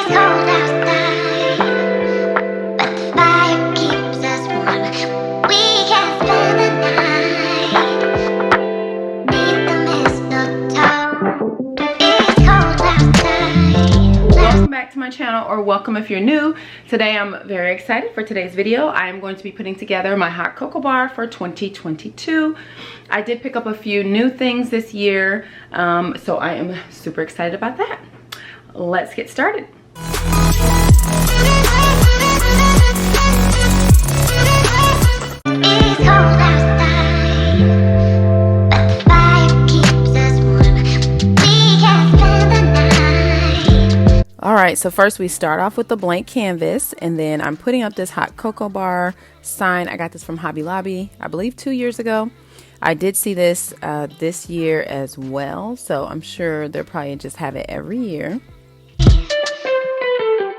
cold outside, but the fire keeps us warm. We can spend the night beneath the mistletoe. It's cold outside. Welcome back to my channel, or welcome if you're new. Today I'm very excited for today's video. I am going to be putting together my hot cocoa bar for 2022. I did pick up a few new things this year, so I am super excited about that. Let's get started. It's cold outside, but the fire keeps us warm. We can spend the night. All right, so first we start off with the blank canvas, and then I'm putting up this hot cocoa bar sign. I got this from Hobby Lobby, I believe 2 years ago. I did see this this year as well, so I'm sure they'll probably just have it every year.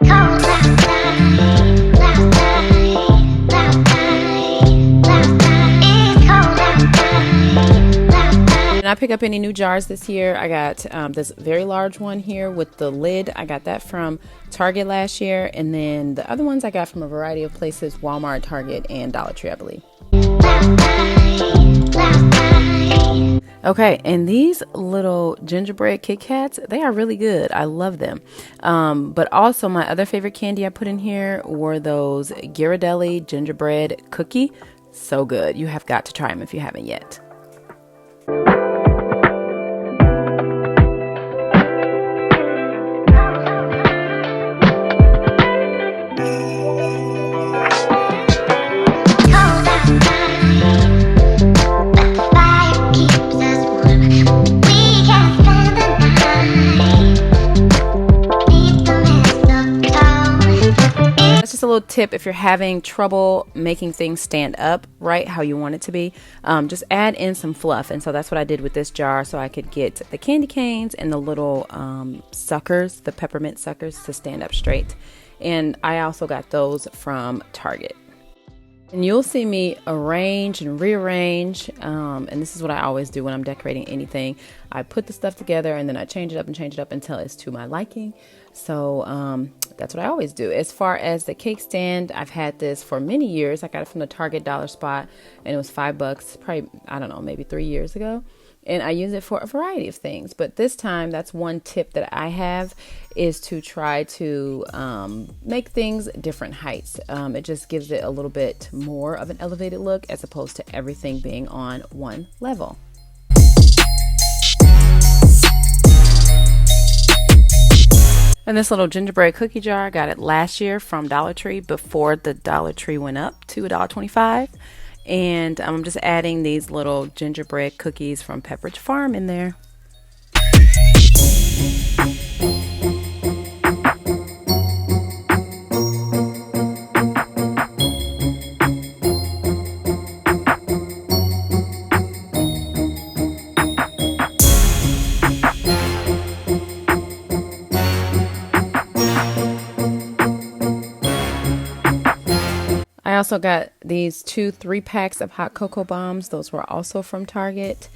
Cold outside, outside, it's cold outside. Did I pick up any new jars this year? I got this very large one here with the lid. I got that from Target last year, and then the other ones I got from a variety of places: Walmart, Target, and Dollar Tree, I believe. Okay, and these little gingerbread Kit Kats, they are really good. I love them. But also my other favorite candy I put in here were those Ghirardelli gingerbread cookie. So good. You have got to try them if you haven't yet. A little tip: if you're having trouble making things stand up right how you want it to be, just add in some fluff. And so that's what I did with this jar, so I could get the candy canes and the little suckers, the peppermint suckers, to stand up straight. And I also got those from Target. And you'll see me arrange and rearrange, and this is what I always do when I'm decorating anything. I put the stuff together and then I change it up and change it up until it's to my liking. So that's what I always do. As far as the cake stand, I've had this for many years. I got it from the Target dollar spot, and it was $5, probably, I don't know, maybe 3 years ago. And I use it for a variety of things. But this time, that's one tip that I have, is to try to make things different heights. It just gives it a little bit more of an elevated look as opposed to everything being on one level. And this little gingerbread cookie jar, I got it last year from Dollar Tree before the Dollar Tree went up to $1.25. And I'm just adding these little gingerbread cookies from Pepperidge Farm in there. I also got these 2 3-packs of hot cocoa bombs. Those were also from Target.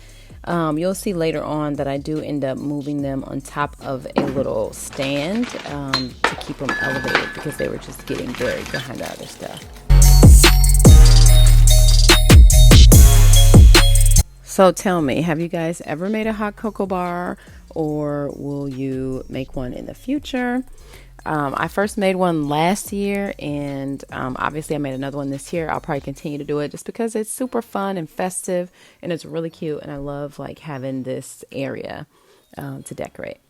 You'll see later on that I do end up moving them on top of a little stand to keep them elevated, because they were just getting buried behind the other stuff. So tell me, have you guys ever made a hot cocoa bar, or will you make one in the future? I first made one last year, and obviously I made another one this year. I'll probably continue to do it just because it's super fun and festive, and it's really cute, and I love like having this area to decorate.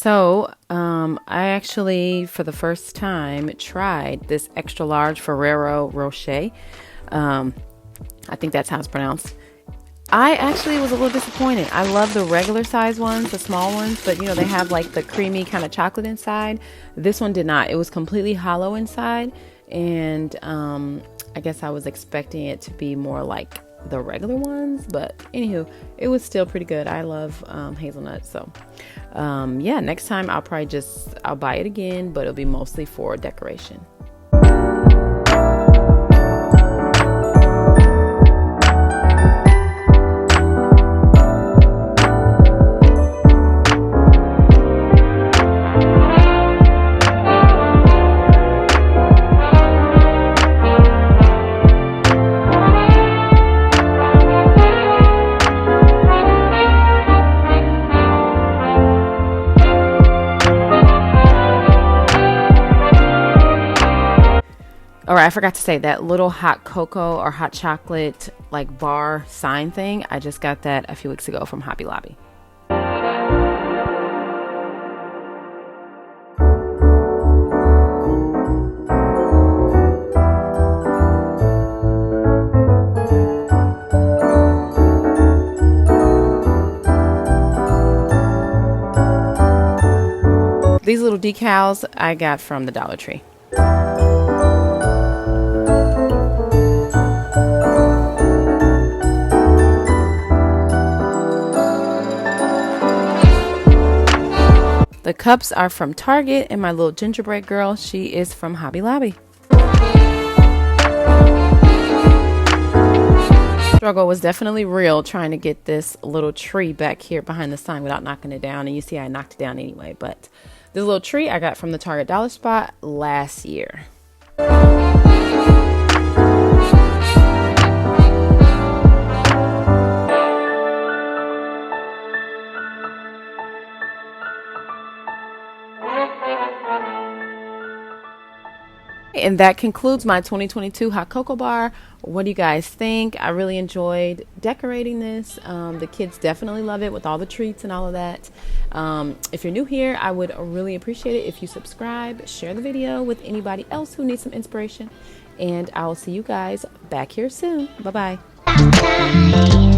So, I actually, for the first time, tried this extra large Ferrero Rocher. I think that's how it's pronounced. I actually was a little disappointed. I love the regular size ones, the small ones, but they have like the creamy kind of chocolate inside. This one did not. It was completely hollow inside, and I guess I was expecting it to be more like the regular ones, but anywho, it was still pretty good. I love hazelnut, so yeah, next time I'll buy it again, but it'll be mostly for decoration. All right, I forgot to say that little hot cocoa or hot chocolate like bar sign thing. I just got that a few weeks ago from Hobby Lobby. These little decals I got from the Dollar Tree. The cups are from Target, and my little gingerbread girl, she is from Hobby Lobby. Struggle was definitely real trying to get this little tree back here behind the sign without knocking it down, and you see I knocked it down anyway. But this little tree I got from the Target Dollar Spot last year. And that concludes my 2022 hot cocoa bar. What do you guys think? I really enjoyed decorating this. The kids definitely love it with all the treats and all of that. If you're new here, I would really appreciate it if you subscribe, share the video with anybody else who needs some inspiration, and I will see you guys back here soon. Bye-bye. outside.